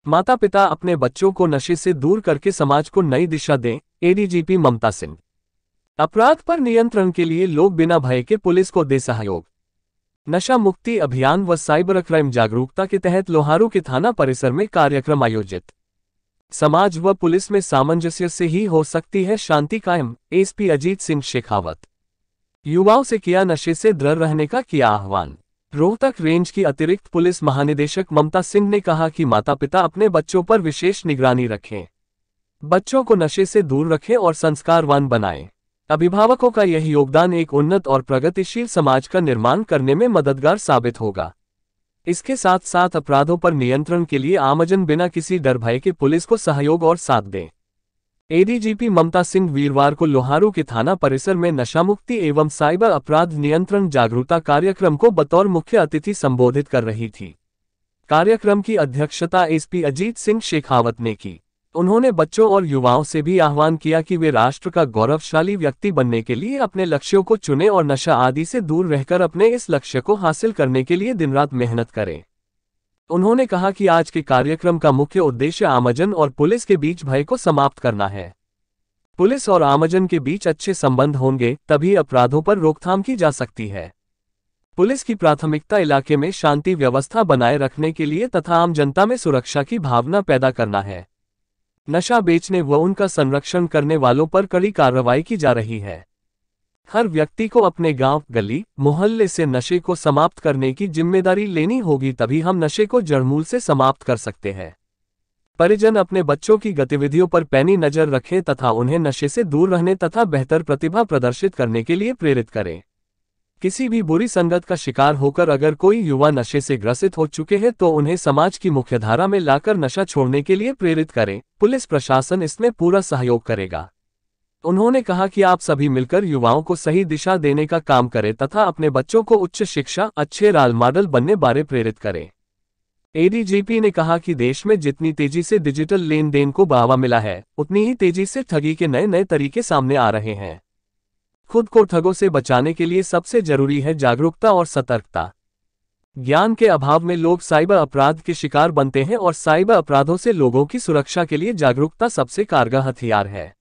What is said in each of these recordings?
माता पिता अपने बच्चों को नशे से दूर करके समाज को नई दिशा दें, एडीजीपी ममता सिंह। अपराध पर नियंत्रण के लिए लोग बिना भय के पुलिस को दे सहयोग। नशा मुक्ति अभियान व साइबर क्राइम जागरूकता के तहत लोहारू के थाना परिसर में कार्यक्रम आयोजित। समाज व पुलिस में सामंजस्य से ही हो सकती है शांति कायम, एसपी अजीत सिंह शेखावत। युवाओं से किया नशे से दूर रहने का किया आह्वान। रोहतक रेंज की अतिरिक्त पुलिस महानिदेशक ममता सिंह ने कहा कि माता पिता अपने बच्चों पर विशेष निगरानी रखें, बच्चों को नशे से दूर रखें और संस्कारवान बनाएं। अभिभावकों का यह योगदान एक उन्नत और प्रगतिशील समाज का निर्माण करने में मददगार साबित होगा। इसके साथ साथ अपराधों पर नियंत्रण के लिए आमजन बिना किसी डर भय के पुलिस को सहयोग और साथ दें। एडीजीपी ममता सिंह वीरवार को लोहारू के थाना परिसर में नशामुक्ति एवं साइबर अपराध नियंत्रण जागरूकता कार्यक्रम को बतौर मुख्य अतिथि संबोधित कर रही थी। कार्यक्रम की अध्यक्षता एसपी अजीत सिंह शेखावत ने की। उन्होंने बच्चों और युवाओं से भी आह्वान किया कि वे राष्ट्र का गौरवशाली व्यक्ति बनने के लिए अपने लक्ष्यों को चुनें और नशा आदि से दूर रहकर अपने इस लक्ष्य को हासिल करने के लिए दिन रात मेहनत करें। उन्होंने कहा कि आज के कार्यक्रम का मुख्य उद्देश्य आमजन और पुलिस के बीच भय को समाप्त करना है। पुलिस और आमजन के बीच अच्छे संबंध होंगे तभी अपराधों पर रोकथाम की जा सकती है। पुलिस की प्राथमिकता इलाके में शांति व्यवस्था बनाए रखने के लिए तथा आम जनता में सुरक्षा की भावना पैदा करना है। नशा बेचने व उनका संरक्षण करने वालों पर कड़ी कार्रवाई की जा रही है। हर व्यक्ति को अपने गांव, गली, मोहल्ले से नशे को समाप्त करने की जिम्मेदारी लेनी होगी, तभी हम नशे को जड़मूल से समाप्त कर सकते हैं। परिजन अपने बच्चों की गतिविधियों पर पैनी नजर रखें तथा उन्हें नशे से दूर रहने तथा बेहतर प्रतिभा प्रदर्शित करने के लिए प्रेरित करें। किसी भी बुरी संगत का शिकार होकर अगर कोई युवा नशे से ग्रसित हो चुके हैं तो उन्हें समाज की मुख्यधारा में लाकर नशा छोड़ने के लिए प्रेरित करें। पुलिस प्रशासन इसमें पूरा सहयोग करेगा। उन्होंने कहा कि आप सभी मिलकर युवाओं को सही दिशा देने का काम करें तथा अपने बच्चों को उच्च शिक्षा, अच्छे रोल मॉडल बनने बारे प्रेरित करें। एडीजीपी ने कहा कि देश में जितनी तेजी से डिजिटल लेन देन को बढ़ावा मिला है, उतनी ही तेजी से ठगी के नए नए तरीके सामने आ रहे हैं। खुद को ठगों से बचाने के लिए सबसे जरूरी है जागरूकता और सतर्कता। ज्ञान के अभाव में लोग साइबर अपराध के शिकार बनते हैं और साइबर अपराधों से लोगों की सुरक्षा के लिए जागरूकता सबसे कारगर हथियार है।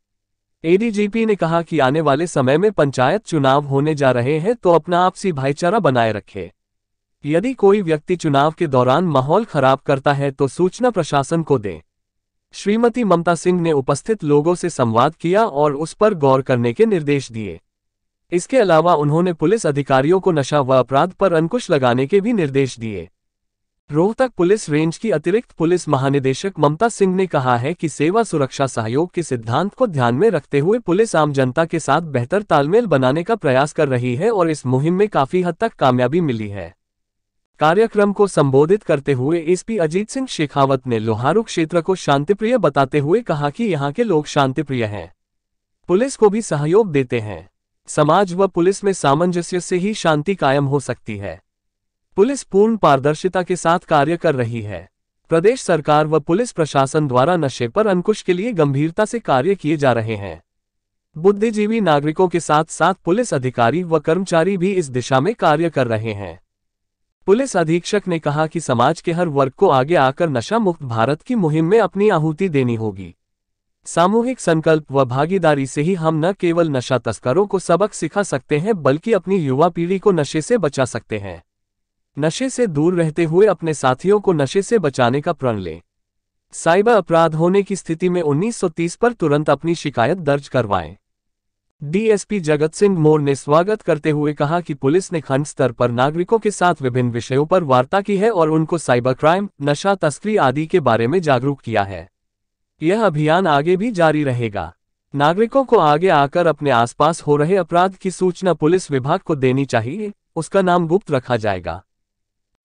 एडीजीपी ने कहा कि आने वाले समय में पंचायत चुनाव होने जा रहे हैं तो अपना आपसी भाईचारा बनाए रखें। यदि कोई व्यक्ति चुनाव के दौरान माहौल खराब करता है तो सूचना प्रशासन को दें। श्रीमती ममता सिंह ने उपस्थित लोगों से संवाद किया और उस पर गौर करने के निर्देश दिए। इसके अलावा उन्होंने पुलिस अधिकारियों को नशा व अपराध पर अंकुश लगाने के भी निर्देश दिए। रोहतक पुलिस रेंज की अतिरिक्त पुलिस महानिदेशक ममता सिंह ने कहा है कि सेवा सुरक्षा सहयोग के सिद्धांत को ध्यान में रखते हुए पुलिस आम जनता के साथ बेहतर तालमेल बनाने का प्रयास कर रही है और इस मुहिम में काफी हद तक कामयाबी मिली है। कार्यक्रम को संबोधित करते हुए एसपी अजीत सिंह शेखावत ने लोहारू क्षेत्र को शांतिप्रिय बताते हुए कहा कि यहाँ के लोग शांतिप्रिय हैं, पुलिस को भी सहयोग देते हैं। समाज व पुलिस में सामंजस्य से ही शांति कायम हो सकती है। पुलिस पूर्ण पारदर्शिता के साथ कार्य कर रही है। प्रदेश सरकार व पुलिस प्रशासन द्वारा नशे पर अंकुश के लिए गंभीरता से कार्य किए जा रहे हैं। बुद्धिजीवी नागरिकों के साथ साथ पुलिस अधिकारी व कर्मचारी भी इस दिशा में कार्य कर रहे हैं। पुलिस अधीक्षक ने कहा कि समाज के हर वर्ग को आगे आकर नशा मुक्त भारत की मुहिम में अपनी आहुति देनी होगी। सामूहिक संकल्प व भागीदारी से ही हम न केवल नशा तस्करों को सबक सिखा सकते हैं बल्कि अपनी युवा पीढ़ी को नशे से बचा सकते हैं। नशे से दूर रहते हुए अपने साथियों को नशे से बचाने का प्रण लें। साइबर अपराध होने की स्थिति में 1930 पर तुरंत अपनी शिकायत दर्ज करवाएं। डीएसपी जगत सिंह मोर ने स्वागत करते हुए कहा कि पुलिस ने खंड स्तर पर नागरिकों के साथ विभिन्न विषयों पर वार्ता की है और उनको साइबर क्राइम, नशा तस्करी आदि के बारे में जागरूक किया है। यह अभियान आगे भी जारी रहेगा। नागरिकों को आगे आकर अपने आसपास हो रहे अपराध की सूचना पुलिस विभाग को देनी चाहिए, उसका नाम गुप्त रखा जाएगा।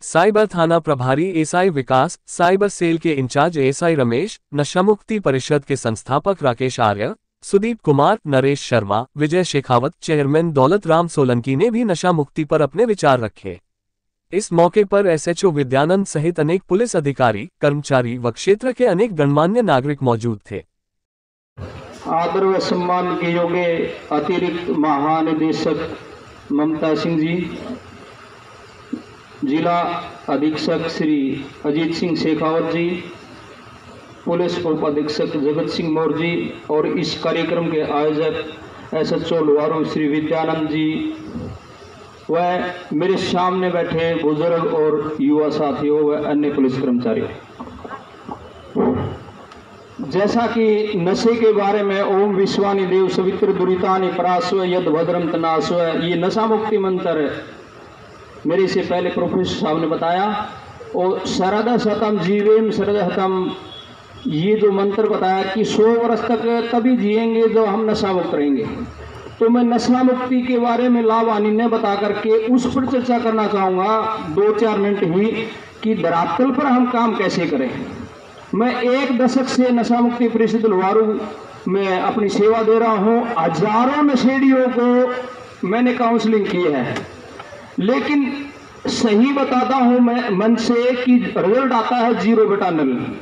साइबर थाना प्रभारी एसआई विकास, साइबर सेल के इंचार्ज एसआई रमेश, नशामुक्ति परिषद के संस्थापक राकेश आर्य, सुदीप कुमार, नरेश शर्मा, विजय शेखावत, चेयरमैन दौलत राम सोलंकी ने भी नशा मुक्ति पर अपने विचार रखे। इस मौके पर एसएचओ विद्यानंद सहित अनेक पुलिस अधिकारी, कर्मचारी व क्षेत्र के अनेक गणमान्य नागरिक मौजूद थे। आदर व सम्मान के योग्य अतिरिक्त महानिदेशक ममता सिंह जी, जिला अधीक्षक श्री अजीत सिंह शेखावत जी, पुलिस उप अधीक्षक जगत सिंह मौर्य जी और इस कार्यक्रम के आयोजक SHO लुवारू श्री विद्यानंद जी व मेरे सामने बैठे बुजुर्ग और युवा साथियों व अन्य पुलिस कर्मचारियों, जैसा कि नशे के बारे में ओम विश्वानि देव सवित्र दुरितानि परास्व यद भद्रम तनास्व, ये नशा मुक्ति मंत्र है, मेरे से पहले प्रोफेसर साहब ने बताया, और शरद शतम जीवेम शरद हतम, ये जो मंत्र बताया कि 100 वर्ष तक तभी जिएंगे जो हम नशा मुक्त रहेंगे। तो मैं नशा मुक्ति के बारे में लाभ हानि बता करके उस पर चर्चा करना चाहूँगा 2-4 मिनट ही, कि धरातल पर हम काम कैसे करें। मैं 1 दशक से नशा मुक्ति परिषद लुवारू में अपनी सेवा दे रहा हूँ। हजारों नशेड़ियों को मैंने काउंसलिंग की है, लेकिन सही बताता हूँ मैं मन से कि रिजल्ट आता है 0/0।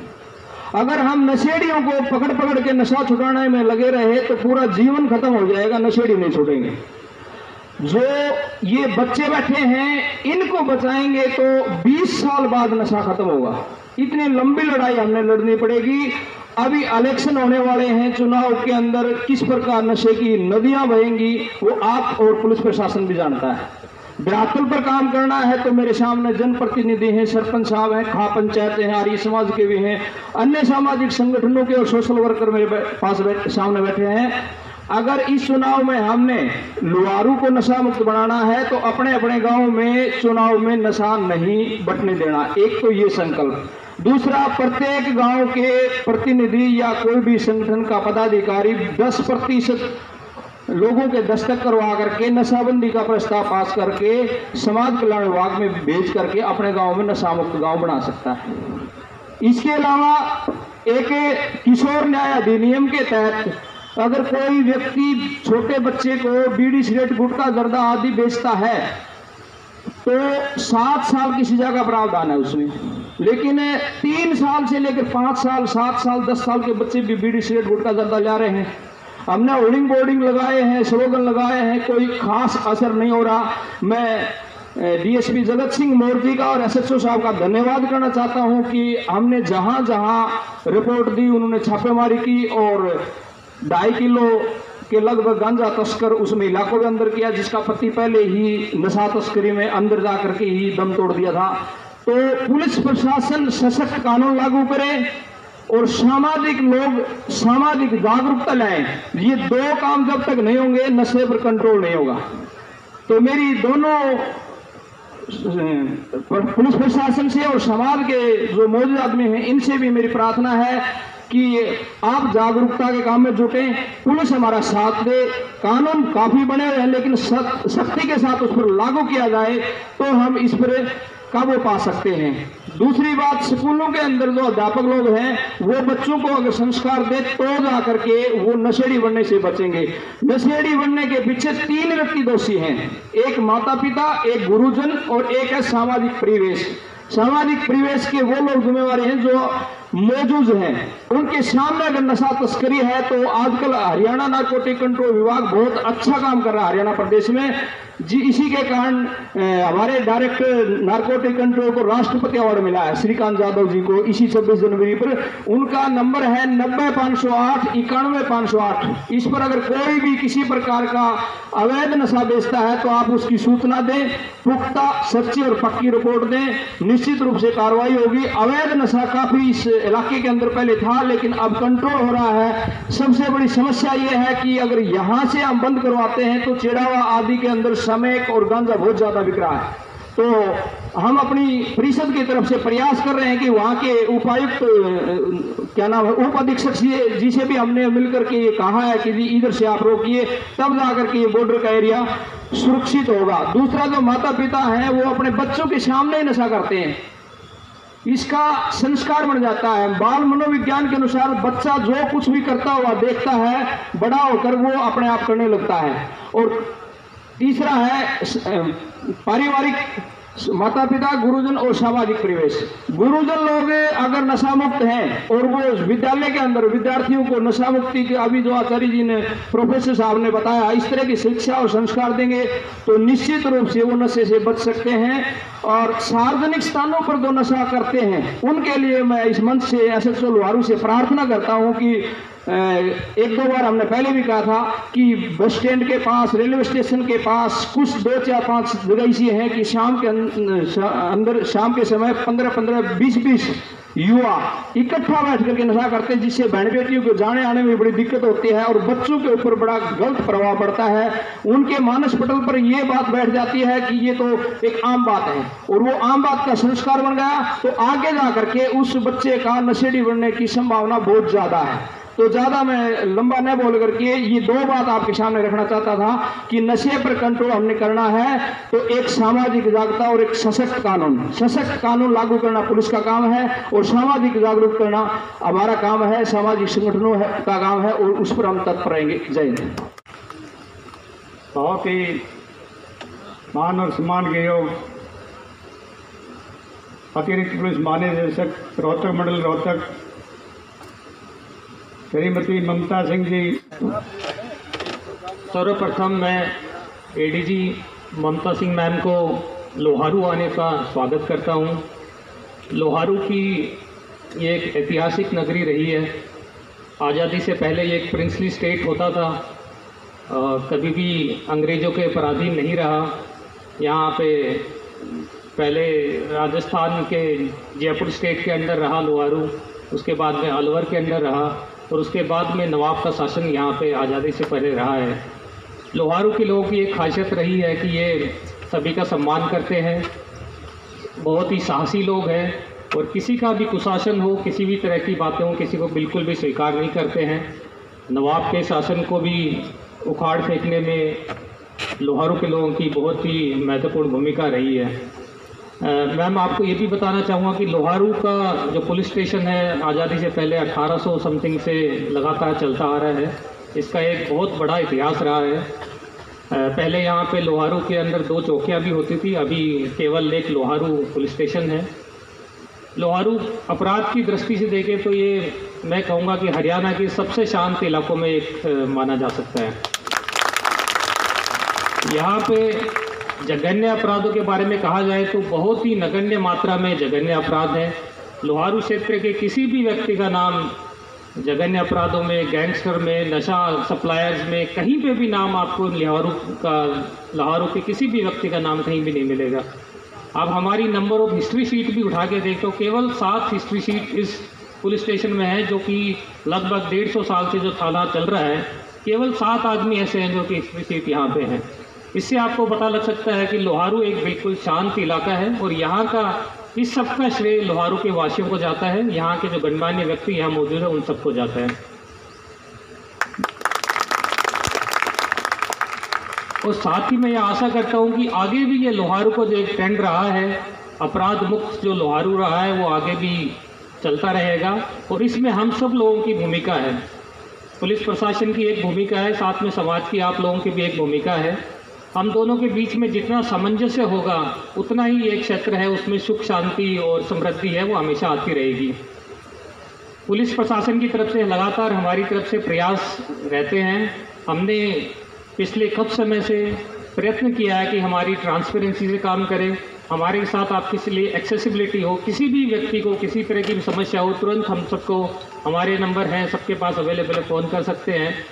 अगर हम नशेड़ियों को पकड़ पकड़ के नशा छुड़ाने में लगे रहे तो पूरा जीवन खत्म हो जाएगा, नशेड़ी नहीं छूटेंगे। जो ये बच्चे बैठे हैं इनको बचाएंगे तो 20 साल बाद नशा खत्म होगा। इतनी लंबी लड़ाई हमने लड़नी पड़ेगी। अभी इलेक्शन होने वाले हैं, चुनाव के अंदर किस प्रकार नशे की नदियां बहेंगी वो आप और पुलिस प्रशासन भी जानता है। धरातल पर काम करना है तो मेरे सामने जनप्रतिनिधि हैं, सरपंच साहब हैं, खा पंचायत हैं, आर्य समाज के भी हैं, अन्य सामाजिक संगठनों के और सोशल वर्कर मेरे पास सामने बैठे हैं। अगर इस चुनाव में हमने लुवारू को नशा मुक्त बनाना है तो अपने अपने गांव में चुनाव में नशा नहीं बटने देना, एक तो ये संकल्प। दूसरा, प्रत्येक गांव के प्रतिनिधि या कोई भी संगठन का पदाधिकारी 10% लोगों के दस्तक करवा करके नशाबंदी का प्रस्ताव पास करके समाज कल्याण विभाग में भेज करके अपने गांव में नशा मुक्त गांव बना सकता है। इसके अलावा एक किशोर न्याय अधिनियम के तहत अगर कोई व्यक्ति छोटे बच्चे को बीड़ी सिगरेट गुटखा जर्दा आदि बेचता है तो 7 साल की सजा का प्रावधान है उसमें, लेकिन 3 साल से लेकर 5 साल 7 साल 10 साल के बच्चे भी बीड़ी सिगरेट गुटखा जर्दा ला रहे हैं। हमने होर्डिंग बोर्डिंग लगाए हैं, स्लोगन लगाए हैं, कोई खास असर नहीं हो रहा। मैं DSP जगत सिंह मौर्य जी का और SHO साहब का धन्यवाद करना चाहता हूं कि हमने जहां जहां रिपोर्ट दी उन्होंने छापेमारी की और 2.5 किलो के लगभग गांजा तस्कर उसमें इलाकों के अंदर किया, जिसका पति पहले ही नशा तस्करी में अंदर जा करके ही दम तोड़ दिया था। तो पुलिस प्रशासन सशक्त कानून लागू करे और सामाजिक लोग सामाजिक जागरूकता लाएं। ये 2 काम जब तक नहीं होंगे नशे पर कंट्रोल नहीं होगा। तो मेरी दोनों पुलिस प्रशासन से और समाज के जो मौजूद आदमी हैं इनसे भी मेरी प्रार्थना है कि आप जागरूकता के काम में जुटें, पुलिस हमारा साथ दे। कानून काफी बने हुए हैं लेकिन सख्ती के साथ उस पर लागू किया जाए तो हम इस पर काबू पा सकते हैं। दूसरी बात, स्कूलों के अंदर जो अध्यापक लोग हैं वो बच्चों को अगर संस्कार दे तो जा करके वो नशेड़ी बनने से बचेंगे। नशेड़ी बनने के पीछे 3 व्यक्ति दोषी हैं, एक माता पिता, एक गुरुजन और एक है सामाजिक परिवेश। सामाजिक परिवेश के वो लोग जिम्मेवार हैं जो मौजूद हैं, उनके सामने अगर नशा तस्करी है तो आजकल हरियाणा नारकोटिक कंट्रोल विभाग बहुत अच्छा काम कर रहा है हरियाणा प्रदेश में जी। इसी के कारण हमारे डायरेक्टर नारकोटिक कंट्रोल को राष्ट्रपति अवार्ड मिला है श्रीकांत यादव जी को इसी 26 जनवरी पर। उनका नंबर है 90-508 91-508। इस पर अगर कोई भी किसी प्रकार का अवैध नशा बेचता है तो आप उसकी सूचना दें, पुख्ता सच्ची और पक्की रिपोर्ट दें, निश्चित रूप से कार्रवाई होगी। अवैध नशा काफी इस इलाके के अंदर पहले था लेकिन अब कंट्रोल हो रहा है। सबसे बड़ी समस्या यह है कि अगर यहां से हम बंद करवाते हैं तो चिड़ावा आदि के अंदर समेक और गांजा बहुत ज्यादा बिक रहा है। तो हम अपनी परिषद की तरफ से प्रयास कर रहे हैं कि वहां के उपायुक्त क्या नाम है उप अधीक्षक जी से भी हमने मिलकर के ये कहा है कि जी इधर से आप रोकिए, तब जाकर के ये बॉर्डर का एरिया सुरक्षित होगा। दूसरा, जो माता पिता हैं वो अपने बच्चों के सामने ही नशा करते हैं, इसका संस्कार बन जाता है। बाल मनोविज्ञान के अनुसार बच्चा जो कुछ भी करता हुआ देखता है बड़ा होकर वो अपने आप करने लगता है। और तीसरा है पारिवारिक माता पिता, गुरुजन और सामाजिक परिवेश। गुरुजन लोग अगर नशा मुक्त हैं और वो विद्यालय के अंदर विद्यार्थियों को नशा मुक्ति के, अभी जो आचार्य जी ने, प्रोफेसर साहब ने बताया, इस तरह की शिक्षा और संस्कार देंगे तो निश्चित रूप से वो नशे से बच सकते हैं। और सार्वजनिक स्थानों पर जो नशा करते हैं उनके लिए मैं इस मंच से एसएसओ लोहारू से प्रार्थना करता हूं कि एक दो बार हमने पहले भी कहा था कि बस स्टैंड के पास, रेलवे स्टेशन के पास कुछ 2, 4, 5 जगह ऐसी हैं कि शाम के समय 15-15, 20-20 युवा इकट्ठा बैठ करके नशा करते हैं, जिससे बहन बेटियों को जाने आने में बड़ी दिक्कत होती है और बच्चों के ऊपर बड़ा गलत प्रभाव पड़ता है। उनके मानस पटल पर यह बात बैठ जाती है कि ये तो एक आम बात है और वो आम बात का संस्कार बन गया तो आगे जा करके उस बच्चे का नशेड़ी बनने की संभावना बहुत ज्यादा है। तो ज्यादा मैं लंबा न बोल करके ये 2 बात आपके सामने रखना चाहता था कि नशे पर कंट्रोल हमने करना है तो एक सामाजिक जागरूकता और एक सशक्त कानून लागू करना पुलिस का काम है और सामाजिक जागरूक करना हमारा काम है, सामाजिक संगठनों का काम है और उस पर हम तत्पर रहेंगे। जय हिंद। बहुत ही मान और सम्मान के योग अतिरिक्त पुलिस महानिदेशक रोहतक मंडल रोहतक श्रीमती ममता सिंह जी। सर्वप्रथम मैं एडीजी ममता सिंह मैम को लोहारू आने का स्वागत करता हूं। लोहारू की ये एक ऐतिहासिक नगरी रही है। आज़ादी से पहले ये एक प्रिंसली स्टेट होता था, कभी भी अंग्रेज़ों के पराधीन नहीं रहा। यहाँ पे पहले राजस्थान के जयपुर स्टेट के अंडर रहा लोहारू, उसके बाद में अलवर के अंडर रहा और उसके बाद में नवाब का शासन यहाँ पे आज़ादी से पहले रहा है। लोहारू के लोगों की एक खासियत रही है कि ये सभी का सम्मान करते हैं, बहुत ही साहसी लोग हैं और किसी का भी कुशासन हो, किसी भी तरह की बातें हो, किसी को बिल्कुल भी स्वीकार नहीं करते हैं। नवाब के शासन को भी उखाड़ फेंकने में लोहारू के लोगों की बहुत ही महत्वपूर्ण भूमिका रही है। मैम आपको ये भी बताना चाहूँगा कि लोहारू का जो पुलिस स्टेशन है आज़ादी से पहले 1800 समथिंग से लगातार चलता आ रहा है। इसका एक बहुत बड़ा इतिहास रहा है। पहले यहाँ पे लोहारू के अंदर 2 चौकियाँ भी होती थी, अभी केवल एक लोहारू पुलिस स्टेशन है। लोहारू अपराध की दृष्टि से देखें तो ये मैं कहूँगा कि हरियाणा के सबसे शांत इलाकों में एक माना जा सकता है। यहाँ पे जघन्य अपराधों के बारे में कहा जाए तो बहुत ही नगण्य मात्रा में जघन्य अपराध है। लोहारू क्षेत्र के किसी भी व्यक्ति का नाम जघन्य अपराधों में, गैंगस्टर में, नशा सप्लायर्स में, कहीं पे भी नाम आपको लोहारू के किसी भी व्यक्ति का नाम कहीं भी नहीं मिलेगा। आप हमारी नंबर ऑफ हिस्ट्री शीट भी उठा के देख तो केवल 7 हिस्ट्री शीट इस पुलिस स्टेशन में है, जो कि लगभग 150 साल से जो थाना चल रहा है, केवल 7 आदमी ऐसे हैं जो कि हिस्ट्री शीट यहाँ पे हैं। इससे आपको पता लग सकता है कि लोहारू एक बिल्कुल शांत इलाका है और यहाँ का इस सब का श्रेय लोहारू के वासियों को जाता है। यहाँ के जो गणमान्य व्यक्ति यहाँ मौजूद है उन सबको जाता है। और साथ ही मैं ये आशा करता हूँ कि आगे भी ये लोहारू को जो एक ट्रेंड रहा है, अपराध मुक्त जो लोहारू रहा है, वो आगे भी चलता रहेगा और इसमें हम सब लोगों की भूमिका है। पुलिस प्रशासन की एक भूमिका है, साथ में समाज की आप लोगों की भी एक भूमिका है। हम दोनों के बीच में जितना सामंजस्य होगा उतना ही एक क्षेत्र है उसमें सुख शांति और समृद्धि है वो हमेशा आती रहेगी। पुलिस प्रशासन की तरफ से लगातार हमारी तरफ से प्रयास रहते हैं। हमने पिछले कुछ समय से प्रयत्न किया है कि हमारी ट्रांसपेरेंसी से काम करें, हमारे साथ आपके लिए एक्सेसिबिलिटी हो, किसी भी व्यक्ति को किसी तरह की भी समस्या हो तुरंत हम सबको, हमारे नंबर हैं सबके पास अवेलेबल है, फ़ोन कर सकते हैं।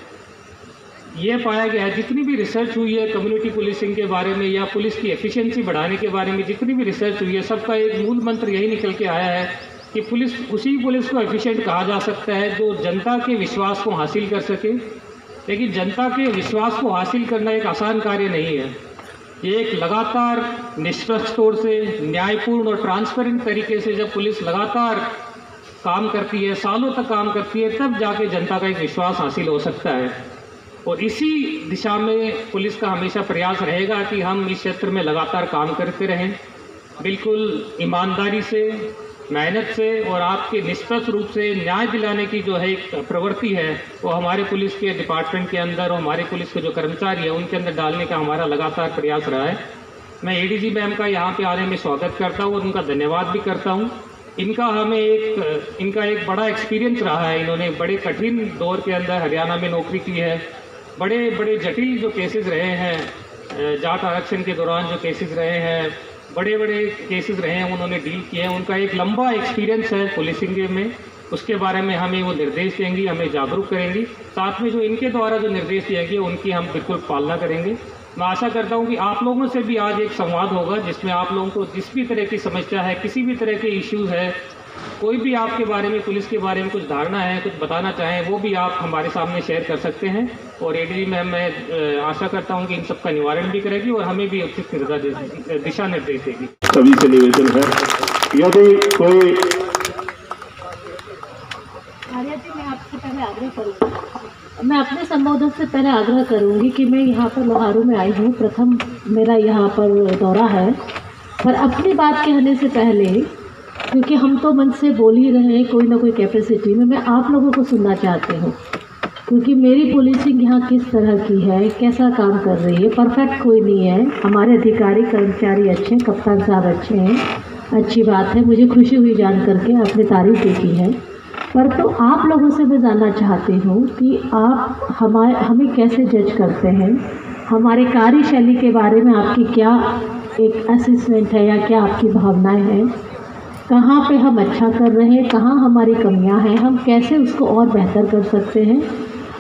ये पाया गया है जितनी भी रिसर्च हुई है कम्युनिटी पुलिसिंग के बारे में या पुलिस की एफिशिएंसी बढ़ाने के बारे में, जितनी भी रिसर्च हुई है सबका एक मूल मंत्र यही निकल के आया है कि उसी पुलिस को एफिशिएंट कहा जा सकता है जो जनता के विश्वास को हासिल कर सके। लेकिन जनता के विश्वास को हासिल करना एक आसान कार्य नहीं है। ये एक लगातार निष्पक्ष तौर से, न्यायपूर्ण और ट्रांसपेरेंट तरीके से जब पुलिस लगातार काम करती है, सालों तक काम करती है, तब जाके जनता का एक विश्वास हासिल हो सकता है। और इसी दिशा में पुलिस का हमेशा प्रयास रहेगा कि हम इस क्षेत्र में लगातार काम करते रहें, बिल्कुल ईमानदारी से, मेहनत से और आपके निष्पक्ष रूप से न्याय दिलाने की जो है एक प्रवृत्ति है वो हमारे पुलिस के डिपार्टमेंट के अंदर और हमारे पुलिस के जो कर्मचारी हैं उनके अंदर डालने का हमारा लगातार प्रयास रहा है। मैं एडीजी मैम का यहाँ पे आने में स्वागत करता हूँ और उनका धन्यवाद भी करता हूँ। इनका एक बड़ा एक्सपीरियंस रहा है। इन्होंने बड़े कठिन दौर के अंदर हरियाणा में नौकरी की है। बड़े बड़े जटिल जो केसेस रहे हैं, जाट आरक्षण के दौरान जो केसेस रहे हैं, बड़े बड़े केसेस रहे हैं, उन्होंने डील किए हैं। उनका एक लंबा एक्सपीरियंस है पुलिसिंग में। उसके बारे में हमें वो निर्देश देंगी, हमें जागरूक करेंगी। साथ में जो इनके द्वारा जो निर्देश दिए गए उनकी हम बिल्कुल पालना करेंगे। मैं आशा करता हूं कि आप लोगों से भी आज एक संवाद होगा जिसमें आप लोगों को जिस भी तरह की समस्या है, किसी भी तरह के इश्यूज़ है, कोई भी आपके बारे में, पुलिस के बारे में कुछ धारणा है, कुछ बताना चाहें, वो भी आप हमारे सामने शेयर कर सकते हैं। और एडीजी मैम मैं आशा करता हूं कि इन सबका निवारण भी करेगी और हमें भी उचित दिशा निर्देश देगी। सभी से निवेदन है, यदि कोई मैं अपने संबोधन से पहले आग्रह करूंगी कि मैं यहाँ पर लोहारू में आई हूँ, प्रथम मेरा यहाँ पर दौरा है। पर अपनी बात कहने से पहले, क्योंकि हम तो मन से बोल ही रहे हैं कोई ना कोई कैपेसिटी में, मैं आप लोगों को सुनना चाहती हूँ। क्योंकि मेरी पुलिसिंग यहाँ किस तरह की है, कैसा काम कर रही है, परफेक्ट कोई नहीं है। हमारे अधिकारी कर्मचारी अच्छे हैं, कप्तान साहब अच्छे हैं, अच्छी बात है। मुझे खुशी हुई जान करके, आपने तारीफ देखी है। पर तो आप लोगों से मैं जानना चाहती हूँ कि आप हमें कैसे जज करते हैं, हमारे कार्यशैली के बारे में आपकी क्या एक असेसमेंट है या क्या आपकी भावनाएं हैं, कहाँ पे हम अच्छा कर रहे हैं, कहाँ हमारी कमियां हैं, हम कैसे उसको और बेहतर कर सकते हैं।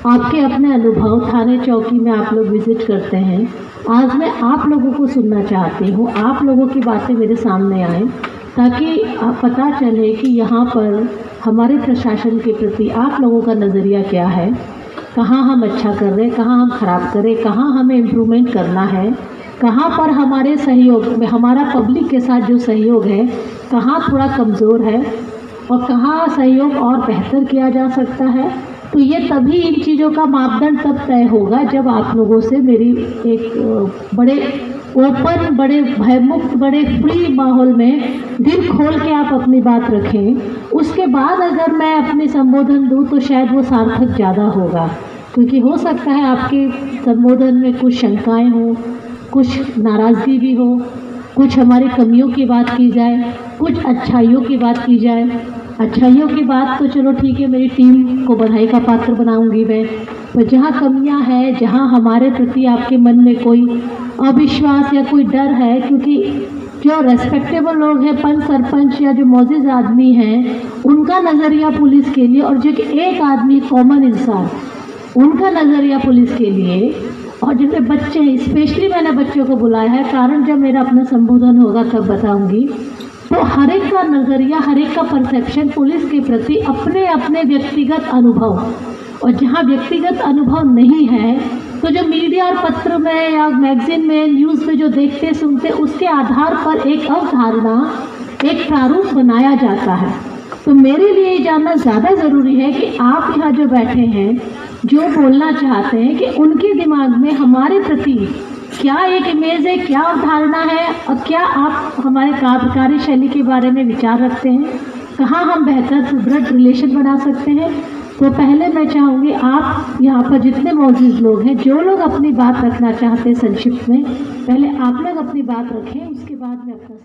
आपके अपने अनुभव, थाने चौकी में आप लोग विज़िट करते हैं। आज मैं आप लोगों को सुनना चाहती हूँ, आप लोगों की बातें मेरे सामने आएँ ताकि पता चले कि यहाँ पर हमारे प्रशासन के प्रति आप लोगों का नज़रिया क्या है, कहाँ हम अच्छा कर रहे हैं, कहाँ हम ख़राब करें, कहाँ हमें इम्प्रूवमेंट करना है, कहाँ पर हमारे सहयोग में, हमारा पब्लिक के साथ जो सहयोग है कहाँ थोड़ा कमज़ोर है और कहाँ सहयोग और बेहतर किया जा सकता है। तो ये तभी इन चीज़ों का मापदंड तब तय होगा जब आप लोगों से मेरी एक बड़े ओपन, बड़े भयमुक्त, बड़े फ्री माहौल में दिल खोल के आप अपनी बात रखें। उसके बाद अगर मैं अपनी संबोधन दूं तो शायद वो सार्थक ज़्यादा होगा, क्योंकि हो सकता है आपके संबोधन में कुछ शंकाएं हों, कुछ नाराज़गी भी हो, कुछ हमारी कमियों की बात की जाए, कुछ अच्छाइयों की बात की जाए। अच्छाइयों की बात तो चलो ठीक है, मेरी टीम को बधाई का पात्र बनाऊंगी मैं। पर जहाँ कमियाँ हैं, जहाँ हमारे प्रति आपके मन में कोई अविश्वास या कोई डर है, क्योंकि जो रेस्पेक्टेबल लोग हैं, पंच सरपंच या जो मौजूद आदमी हैं, उनका नज़रिया पुलिस के लिए, और जो कि एक आदमी कॉमन इंसान, उनका नज़रिया पुलिस के लिए, और जिनमें बच्चे हैं, स्पेशली मैंने बच्चों को बुलाया है, कारण जब मेरा अपना संबोधन होगा तब बताऊंगी। तो हर एक का नज़रिया, हर एक का परसेप्शन पुलिस के प्रति अपने अपने व्यक्तिगत अनुभव, और जहाँ व्यक्तिगत अनुभव नहीं है तो जो मीडिया और पत्र में या मैगजीन में, न्यूज़ में जो देखते सुनते, उसके आधार पर एक अवधारणा, एक प्रारूप बनाया जाता है। तो मेरे लिए ये जानना ज़्यादा ज़रूरी है कि आप यहाँ जो बैठे हैं, जो बोलना चाहते हैं, कि उनके दिमाग में हमारे प्रति क्या एक इमेज है, क्या अवधारणा है, और क्या आप हमारे कार्यशैली के बारे में विचार रखते हैं, कहाँ हम बेहतर सुदृढ़ रिलेशन बना सकते हैं। तो पहले मैं चाहूँगी आप यहाँ पर जितने मौजूद लोग हैं, जो लोग अपनी बात रखना चाहते हैं संक्षिप्त में, पहले आप लोग अपनी बात रखें, उसके बाद मैं अपना